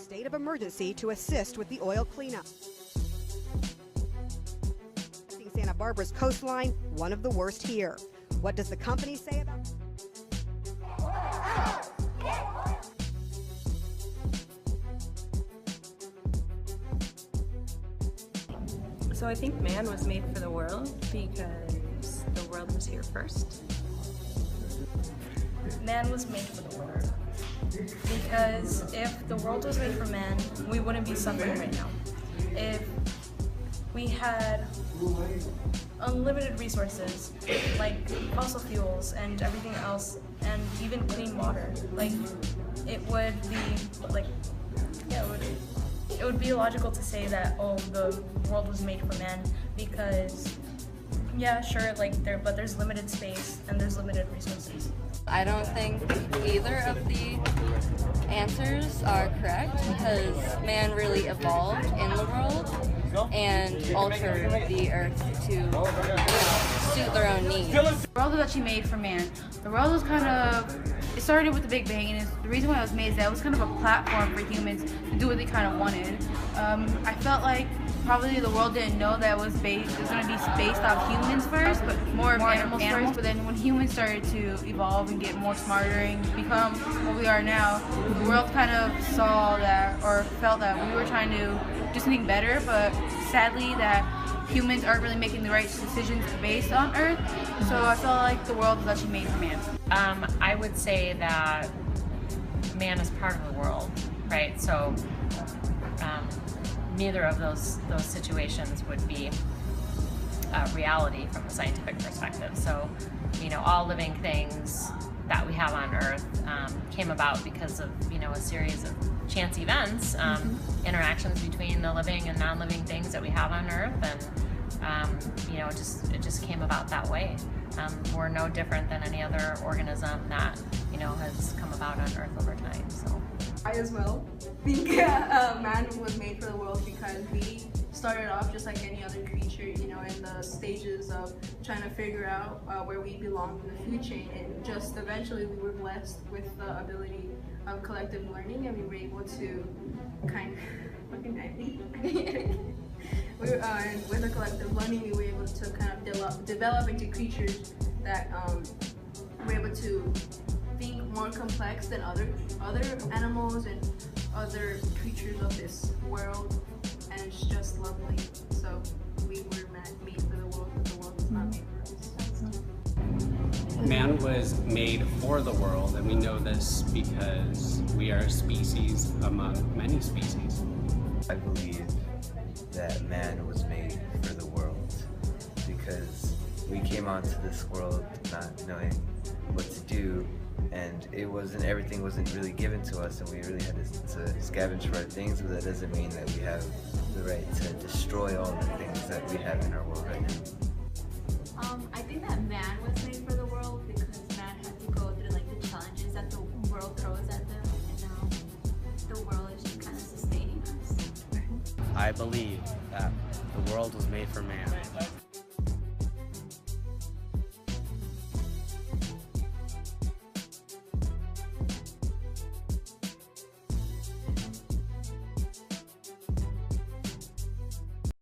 state of emergency to assist with the oil cleanup. Santa Barbara's coastline, one of the worst here. What does the company say about it? So I think man was made for the world because the world was here first. Man was made for the world because if the world was made for man, we wouldn't be suffering right now. If we had unlimited resources like fossil fuels and everything else, and even clean water, like it would be like, yeah, it would be illogical to say that, oh, the world was made for man, because yeah, sure, like but there's limited space and there's limited resources. I don't think either of the answers are correct because man really evolved in the world and altered the earth to suit their own needs. The world was actually made for man. The world was it started with the Big Bang, and the reason why it was made is that it was kind of a platform for humans to do what they kind of wanted. I felt like probably the world didn't know that it was going to be based off humans first, but more animals first. But then when humans started to evolve and get more smarter and become what we are now, the world kind of saw that, or felt that we were trying to do something better, but sadly that humans aren't really making the right decisions based on Earth. So I felt like the world was actually made for man. I would say that man is part of the world, right? So neither of those situations would be reality from a scientific perspective. So, you know, all living things that we have on Earth came about because of, you know, a series of chance events, interactions between the living and non-living things that we have on Earth, and you know, it just came about that way. We're no different than any other organism that, you know, has come about on Earth over time. So I as well think man was made for the world because we started off just like any other creature, you know, in the stages of trying to figure out where we belong in the food chain, and just eventually we were blessed with the ability of collective learning, and we were able to with the collective learning, we were able to kind of develop into creatures that were able to think more complex than other animals and other creatures of this world, and it's just lovely. So we were made for the world, but the world was not made for us. Man was made for the world, and we know this because we are a species among many species. I believe that man was made for the world because we came onto this world not knowing what to do, and everything wasn't really given to us, and we really had to scavenge for our things, but that doesn't mean that we have the right to destroy all the things that we have in our world right now. I think that man was made for the world because man had to go through like the challenges that the world throws at them, and now the world is just kind of sustaining us. I believe that the world was made for man.